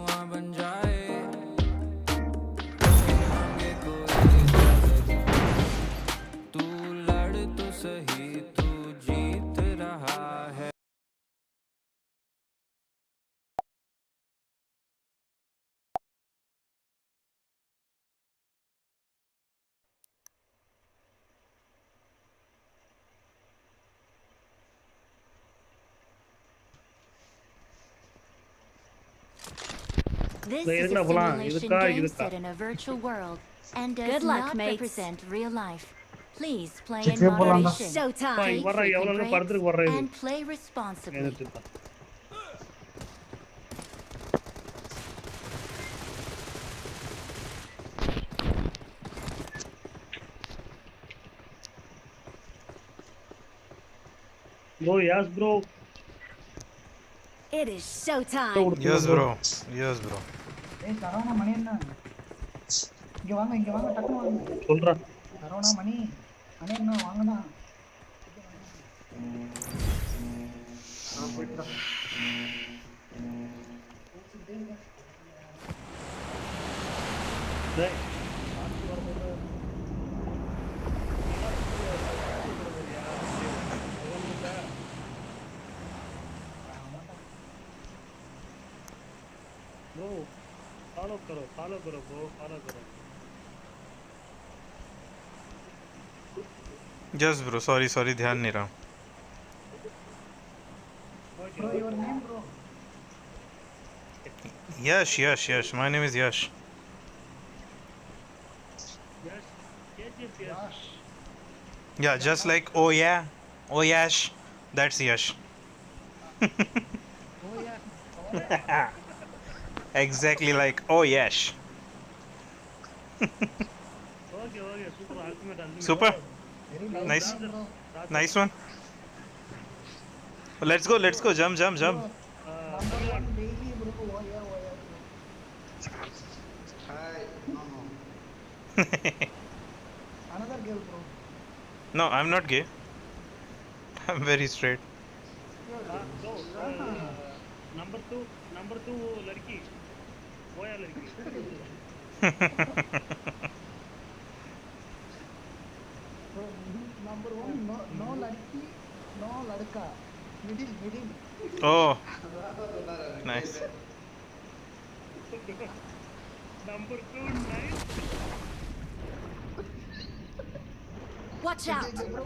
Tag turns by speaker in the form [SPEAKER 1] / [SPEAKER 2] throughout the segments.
[SPEAKER 1] बन जाए उसके मांगे कोई इजाजत तू लड़ तो सही तू जीत रहा है
[SPEAKER 2] This is a simulation game set in a virtual world and does not represent real life. Please play in moderation. Showtime. Take frequent breaks and play responsibly.
[SPEAKER 3] Bro, yes, bro.
[SPEAKER 2] It is showtime.
[SPEAKER 4] Yes, bro. Yes, bro.
[SPEAKER 5] Saravana மணி என்ன இங்க வாங்க டக்குனு வாங்க
[SPEAKER 3] சொல்றா.
[SPEAKER 5] சரவணா மணி என்ன வாங்கடா போயிட்டு
[SPEAKER 3] Bro, follow karo bro, follow karo.
[SPEAKER 4] Yes, bro. Sorry. ध्यान नहीं रहा.
[SPEAKER 5] bro your name bro
[SPEAKER 4] Yash. My name is Yash.
[SPEAKER 3] Yes, yes.
[SPEAKER 5] Yash
[SPEAKER 4] Yeah, just like oh yeah, oh Yash. That's Yash.
[SPEAKER 5] oh yeah
[SPEAKER 4] Exactly like oh Yash.
[SPEAKER 3] Okay, super ultimate.
[SPEAKER 4] Super.
[SPEAKER 5] very
[SPEAKER 4] Nice.
[SPEAKER 5] bro
[SPEAKER 4] Nice one. Let's go. Jump.
[SPEAKER 5] number one daily bro oh yeah hi no another girl bro
[SPEAKER 4] No, I'm not gay. I'm very straight.
[SPEAKER 3] So, number two लड़की, वो या लड़की.
[SPEAKER 5] bro number one no ladki no ladka middle
[SPEAKER 4] Oh, nice.
[SPEAKER 3] Number two nice.
[SPEAKER 2] Watch out.
[SPEAKER 5] bro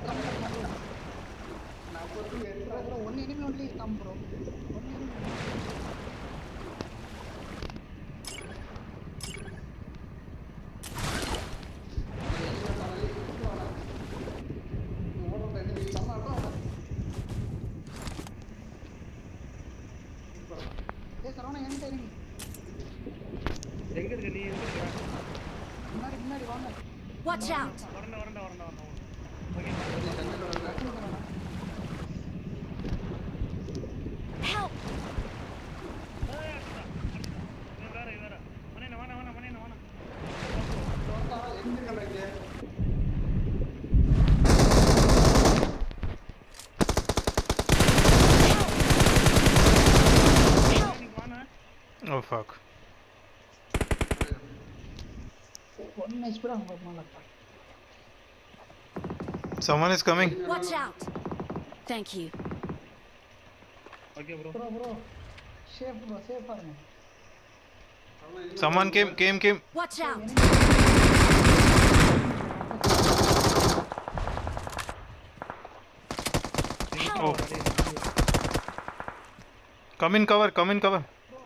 [SPEAKER 5] number two bro one enemy only come bro one enemy Saravana என்கிட்ட enemy
[SPEAKER 3] எங்க இருக்க நீ எங்க இருக்க?
[SPEAKER 5] முன்னாடி வாங்க
[SPEAKER 2] Watch out.
[SPEAKER 3] வரண்டா.
[SPEAKER 2] Help.
[SPEAKER 3] வேற. மனேன வானா.
[SPEAKER 4] Oh fuck.
[SPEAKER 5] one HP தான் போறோம்ல
[SPEAKER 4] Someone is coming.
[SPEAKER 2] Watch out. Thank you.
[SPEAKER 3] Okay, bro.
[SPEAKER 5] bro safe பாருங்க
[SPEAKER 4] Someone came.
[SPEAKER 2] Watch out.
[SPEAKER 4] Oh. Come in cover.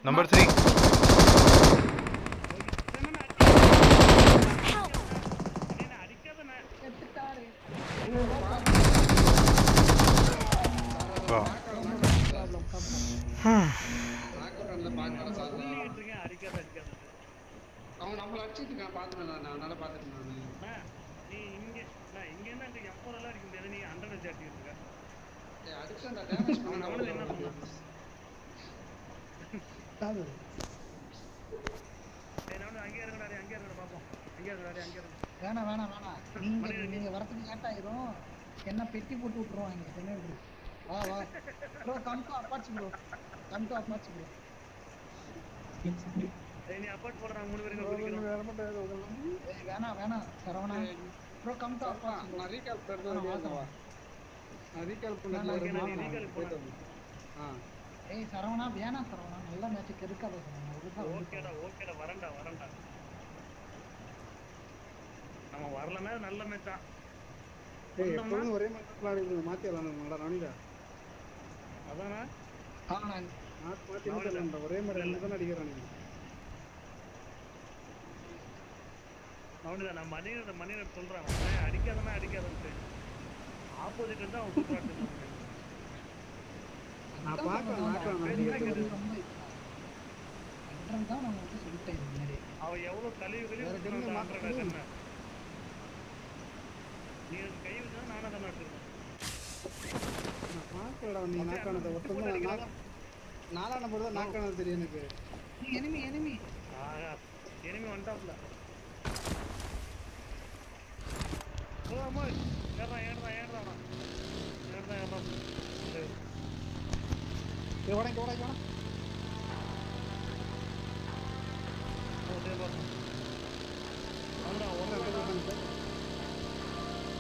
[SPEAKER 4] Number 3.
[SPEAKER 2] Help.
[SPEAKER 5] எடுத்துட்டாரு
[SPEAKER 4] Wow.
[SPEAKER 3] அடிக்காத.
[SPEAKER 6] அவன் நம்மள அடிச்சிட்டு இருக்கான் பாத்துறேன் நான் நல்லா பாத்துட்டேன்
[SPEAKER 3] நீ இங்க என்ன இந்த M4 எல்லாம் அடிக்க முடியாது. நீ 100 வச்சு அடிச்சிட்டு இருக்க.
[SPEAKER 6] நான் அடிச்சேன்டா டேமேஜ் பண்ண
[SPEAKER 3] அவனுக்கு என்ன பண்ணான்?
[SPEAKER 5] தாது
[SPEAKER 3] அங்கே இருக்கடா பாப்போம். அங்கே இருக்கடா.
[SPEAKER 5] வேணாம் நீங்க வரதுக்கு லேட் ஆயிரும் என்ன பெட்டி போட்டு விட்டுருவாங்க என்ன வா bro come to Apache bro
[SPEAKER 3] நீ அப்பாட் போடுறாங்க 3 பேருக்கு குதிக்கிறோம்.
[SPEAKER 5] வேணாம் சரவணா ப்ரோ கம் டு
[SPEAKER 6] அப்பா,
[SPEAKER 5] அப்பாட்.
[SPEAKER 6] நான் ரீகால் பண்ணிட்டு வரேன். நான் ரீகால் பண்ணிட்டு
[SPEAKER 5] ஏய் சரவணா வேணாம் சரவணா, நல்ல மேட்ச் கெடுக்காத சரவணா.
[SPEAKER 3] ஓகேடா வரேன்டா. நம்ம வரலன்னா நல்ல மேட்ச் தான்.
[SPEAKER 6] எப்பவும் ஒரே மாதிரி மாத்தி விளாடணும் ராணிதா.
[SPEAKER 3] அதானா
[SPEAKER 6] மாத்தி விளாடணும், ஒரே மாதிரி தானே அடிக்கிறானுங்க.
[SPEAKER 3] அவனுதான் நான் மணியன் சொல்றான், அடிக்காதன்ட்டு ஆப்போசிட் இருந்தா அவன் சூப்பரா அடிச்சான்.
[SPEAKER 6] நான் பாக்குறேன்
[SPEAKER 5] தான் நான் வந்து சொல்லிட்டேன் இந்த மாதிரி.
[SPEAKER 3] அவன் எவ்வளவு கழுவி நீ கை வச்சா நானா தான் அடிச்சிருக்கேன்.
[SPEAKER 6] நான் பாக்கலடா, நீ நாக்கானத ஒருத்தமா நாலான போது தான் நாக்கானது தெரியும் எனக்கு.
[SPEAKER 5] எனிமி
[SPEAKER 3] ஆஹா எனிமி வந்துட்டாப்ல. ஓமா ஏறா
[SPEAKER 6] ஓடா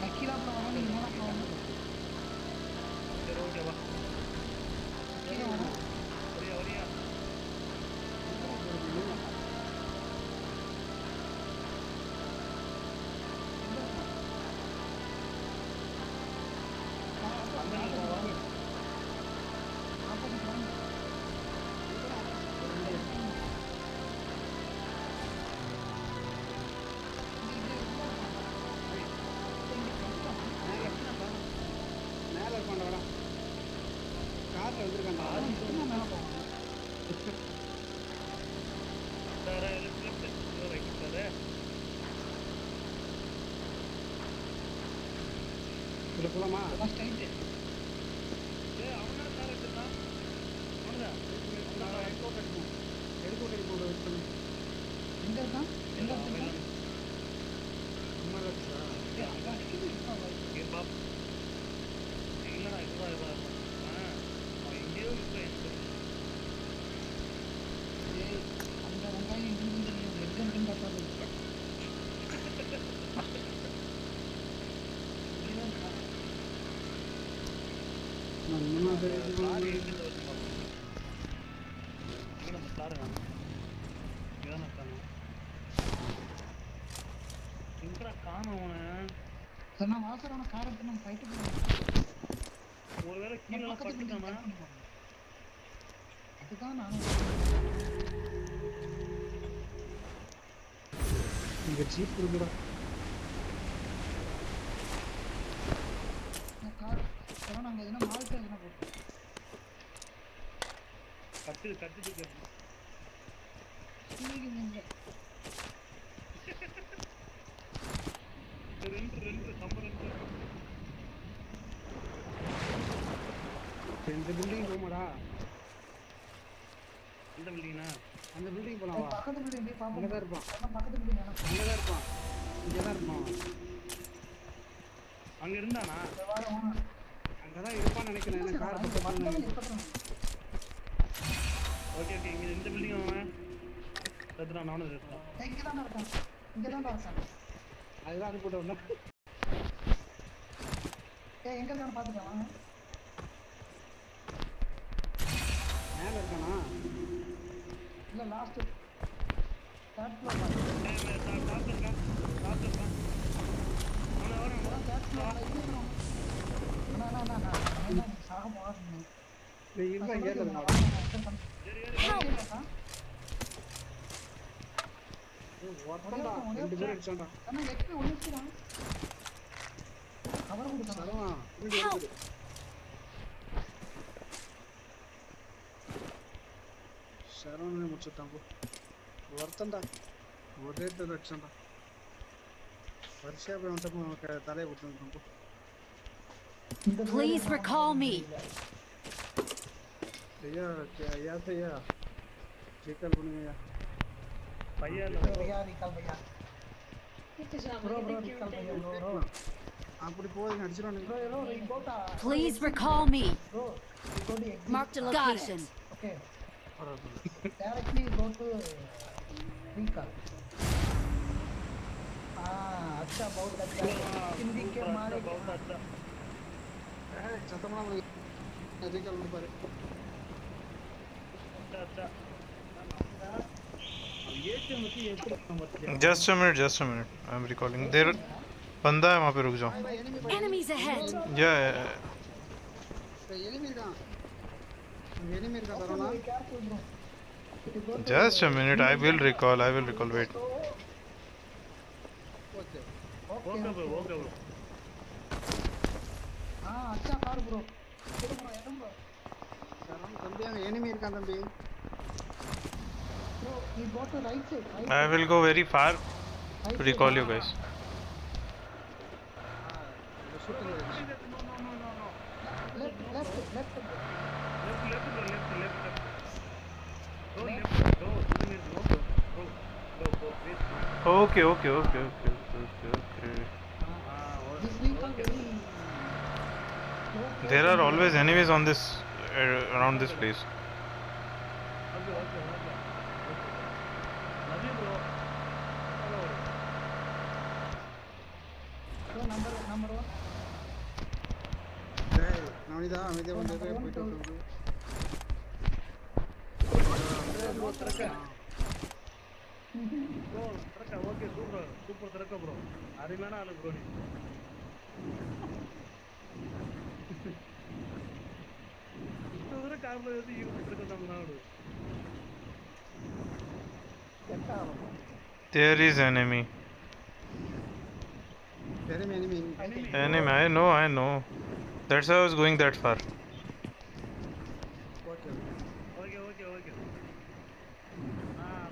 [SPEAKER 5] அக்கிலாப்ல வர நீ என்னடா பண்ணு.
[SPEAKER 3] சரி ஓகேவா
[SPEAKER 5] அக்கிலா வர
[SPEAKER 3] வரியா
[SPEAKER 6] மேல இருக்கான்டா, கார்ல வந்திருக்கான்டா. இதுல போலாமா?
[SPEAKER 5] எங்க இருக்கான்? அந்த வெங்காயம் இருந்து எங்க பார்த்தாலும் சொன்னா வாசரான கார் எடுத்து நம்ம ஃபைட் பண்ணுவோம்.
[SPEAKER 3] ஒருவேளை கீழே பட்டுட்டானா?
[SPEAKER 5] அதுதான் நானும்
[SPEAKER 6] இங்க ஜீப் இருக்குடா.
[SPEAKER 5] கார் சொன்னா நாங்க எதுனா மால்ட்ட எதுனா போட்டு
[SPEAKER 3] கட்டு
[SPEAKER 5] நீங்க
[SPEAKER 6] இந்த பில்டிங் போமாடா.
[SPEAKER 3] இந்த பில்டிங்னா
[SPEAKER 6] அந்த பில்டிங் போலாம் வா.
[SPEAKER 5] பக்கத்து பில்டிங் போய் பாப்போம்.
[SPEAKER 6] அங்கதான் இருப்பான்.
[SPEAKER 5] பக்கத்து பில்டிங் வேணாம்.
[SPEAKER 6] அங்கதான் இருப்பான். இங்கதான் இருப்பான்.
[SPEAKER 3] அங்க இருந்தானா?
[SPEAKER 6] அங்கதான் இருப்பான்னு நினைக்கிறேன். எனக்கு கார் பக்கத்துல.
[SPEAKER 3] ஓகே இங்க இந்த பில்டிங் அவன் செத்துறான். நானும் செத்துறான்.
[SPEAKER 5] இங்கதான் இருக்கான்.
[SPEAKER 6] அதுதான் அனுப்பிட்டு வந்தேன்.
[SPEAKER 5] எங்க இருக்கான்னு பாத்துக்கலாம் வாங்க.
[SPEAKER 6] மேல இருக்கானா?
[SPEAKER 5] இல்ல லாஸ்ட் தேர்ட் ஃப்ளோர்
[SPEAKER 3] டாக்டர் அவன வர
[SPEAKER 5] தேர்ட் ஃப்ளோர் இருக்கணும். நான் சாக போறேன்.
[SPEAKER 6] நீ இருக்க இங்க இருக்கா? ஓட்டடா. ரெண்டு பேர் அடிச்சான்டா.
[SPEAKER 5] அண்ணா எக்ஸ்பி ஒண்ணுச்சுடா. கவர் கொடுங்க.
[SPEAKER 6] சரவா, இங்க இருக்கு. சரவணனை முடிச்சுட்டான் போ. ஒருத்தன்டா. ஒரே பேர் அடிச்சான்டா. வருஷா போய் வந்துட்டு நமக்கு தலையை கொடுத்துருக்கோம் போ.
[SPEAKER 2] Please recall me.
[SPEAKER 6] ஐயா ஐயா ரீகால் பண்ணுங்கய்யா.
[SPEAKER 3] பையா
[SPEAKER 5] ரீகால் பையா. ப்ரோ ரீகால் பையா ப்ரோ.
[SPEAKER 6] அப்படி போய் அடிச்சிரானே.
[SPEAKER 5] Bro
[SPEAKER 2] Please recall me.
[SPEAKER 5] Bro
[SPEAKER 2] Marked a location.
[SPEAKER 5] Okay directly go to recall. अच्छा बहुत अच्छा हिंदी के मारे
[SPEAKER 3] बहुत अच्छा
[SPEAKER 6] சத்தமா ரீகால் கொடுப்பாரு.
[SPEAKER 3] अच्छा अच्छा ATM வச்சு எப்படி நம்ம
[SPEAKER 4] Just a minute. I'm recalling. There बंदा है वहाँ पे, रुक जाओ.
[SPEAKER 2] Enemies ahead!
[SPEAKER 4] Yeah.
[SPEAKER 6] எனிமி இருக்கான். எனிமி இருக்கான் தரோனா.
[SPEAKER 4] Just a minute. I will recall. Wait.
[SPEAKER 6] Okay.
[SPEAKER 3] Okay bro
[SPEAKER 5] अच्छा कार ब्रो एडम ब्रो
[SPEAKER 6] தம்பி அங்க எனிமி இருக்கான் தம்பி.
[SPEAKER 5] bro we go to right side
[SPEAKER 4] I will go very far to recall you guys.
[SPEAKER 5] left
[SPEAKER 4] Okay.
[SPEAKER 5] this recall very
[SPEAKER 4] There are always enemies on this around this place.
[SPEAKER 5] bro number 1
[SPEAKER 6] டேய் நவனிதா அமைதியா வந்து போயிட்டு வந்து.
[SPEAKER 3] Okay super திறக்க bro அருமையான ஆளு bro நீ இவ்வளவு கார்ல வந்து யூஸ் இருக்க Tamil Nadu
[SPEAKER 4] There is enemy.
[SPEAKER 6] Enemy.
[SPEAKER 4] Enemy. I know. That's why I was going that far.
[SPEAKER 6] Okay.
[SPEAKER 3] Okay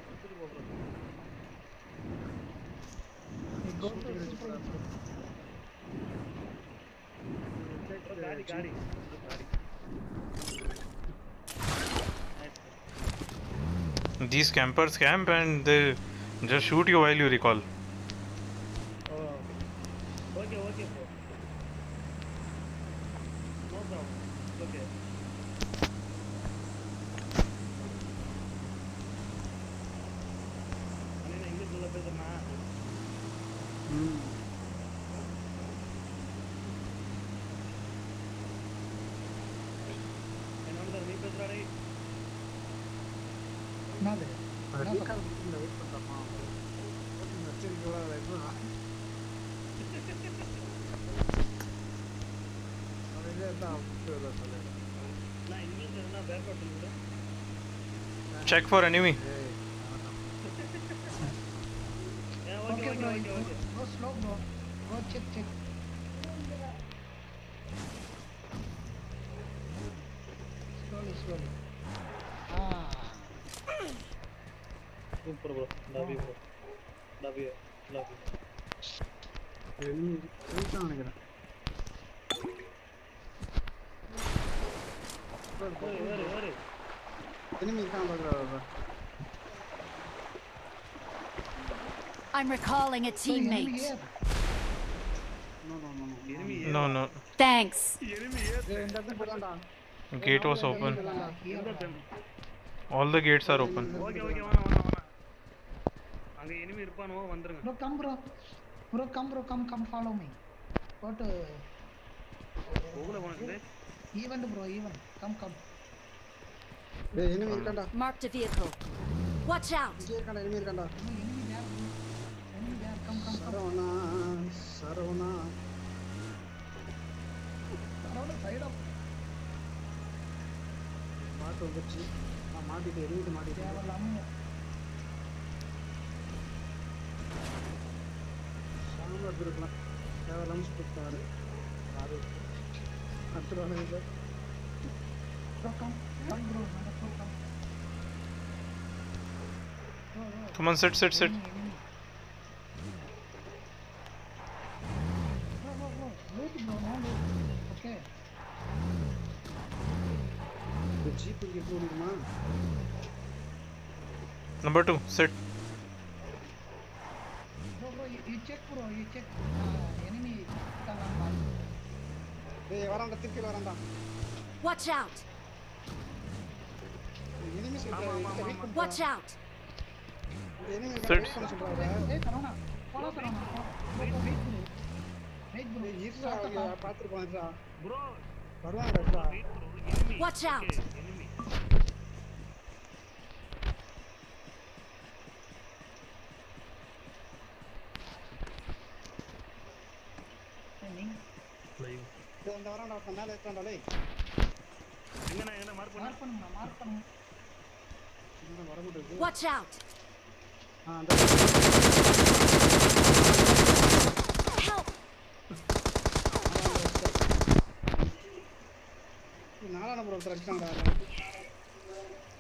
[SPEAKER 3] சுத்திட்டு போ ப்ரோ
[SPEAKER 5] go to
[SPEAKER 3] गाड़ी
[SPEAKER 4] These campers camp and they just shoot you while you recall.
[SPEAKER 3] Okay bro no problem okay அண்ணே இங்க சொல்ல பேசுறேன்னா என்னோட நீ பேசுறாடே
[SPEAKER 5] नादे
[SPEAKER 6] recall இந்த wait பண்றமா. Okay நச்சரிக்கவா வைப்பா. அவரே தான் சொல்ல சொல்ல.
[SPEAKER 3] நான் இங்கிலீஷ்ல என்ன பேக் அவுட் பண்ணிடு
[SPEAKER 4] Check for enemy.
[SPEAKER 3] Okay
[SPEAKER 5] bro go slow bro go check slowly
[SPEAKER 3] super bro love you
[SPEAKER 6] enemy இருக்கான் நினைக்கிறேன்.
[SPEAKER 3] வேறு
[SPEAKER 6] எனிமி இருக்கான் பாக்குறா.
[SPEAKER 2] I'm recalling a teammate.
[SPEAKER 6] No.
[SPEAKER 4] No.
[SPEAKER 2] Thanks.
[SPEAKER 6] இந்த இடத்துல போடாண்டா.
[SPEAKER 4] Gate was open. All the gates are open.
[SPEAKER 3] Okay வாங்க அங்க enemy இருப்பானோ வந்துருங்க
[SPEAKER 5] bro come follow me go to
[SPEAKER 3] okay போனது
[SPEAKER 5] event bro come
[SPEAKER 6] டேய் எனிமி இருக்கான்டா.
[SPEAKER 2] Marked a vehicle. Watch out!
[SPEAKER 6] இங்க இருக்கான்டா எனிமி இருக்கான்டா.
[SPEAKER 5] enemy there come
[SPEAKER 6] Saravana
[SPEAKER 5] side up
[SPEAKER 6] மாட்டு வந்துச்சு. மாட்டிட்டு எனிமிட்டு மாட்டிட்டு. சாம இருக்கலாம். தேவலாம் சுத்தாரு. அது அத்துறானே இல்ல.
[SPEAKER 5] come bro
[SPEAKER 4] Come on, sit.
[SPEAKER 5] enemy. Wait bro no okay
[SPEAKER 6] இந்த ஜீப் இங்க போடுமா?
[SPEAKER 4] Number 2, sit.
[SPEAKER 5] bro you check enemy
[SPEAKER 6] டேய் வரான்டா திருப்பி வரான்டா.
[SPEAKER 2] Watch out!
[SPEAKER 6] Enemy enemies wait
[SPEAKER 2] Watch out!
[SPEAKER 6] Enemies
[SPEAKER 4] Sir.
[SPEAKER 6] Wait பண்ண சொல்றாங்க
[SPEAKER 5] ஏய் சரவணா போடா சரவணா வெயிட் ப்ரோ
[SPEAKER 6] ஈஸ்டா பாத்துருப்பான் ஈஸ்டா
[SPEAKER 3] ப்ரோ
[SPEAKER 6] வருவாங்க ஈஸ்டா
[SPEAKER 3] wait bro enemy
[SPEAKER 2] Watch out!
[SPEAKER 3] enemy
[SPEAKER 6] இந்த வரான்டா ஒருத்தன் மேல ஏத்தான்டா லே
[SPEAKER 3] எங்கன மார்க் பண்ணு
[SPEAKER 5] மார்க் பண்ணுங்க
[SPEAKER 6] இந்த வர முடியுது
[SPEAKER 2] Watch out!
[SPEAKER 6] அந்த
[SPEAKER 2] Help!
[SPEAKER 6] நாலா நம்பர் ஒருத்தர் அடிச்சான்டா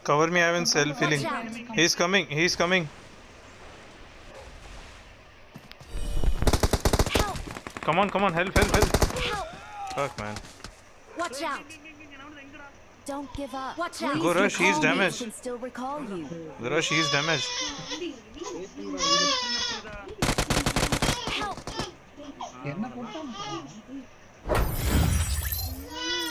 [SPEAKER 4] Cover me, I have self healing. He's coming.
[SPEAKER 2] Help!
[SPEAKER 4] Come on, help.
[SPEAKER 2] Help!
[SPEAKER 4] Fuck, man.
[SPEAKER 2] Watch out!
[SPEAKER 7] Don't give up.
[SPEAKER 2] Watch out!
[SPEAKER 4] Go rush, he's
[SPEAKER 7] We
[SPEAKER 4] damaged.
[SPEAKER 7] can still recall you.
[SPEAKER 4] Rush, he's damaged.
[SPEAKER 2] Help!
[SPEAKER 5] என்ன போட்டான்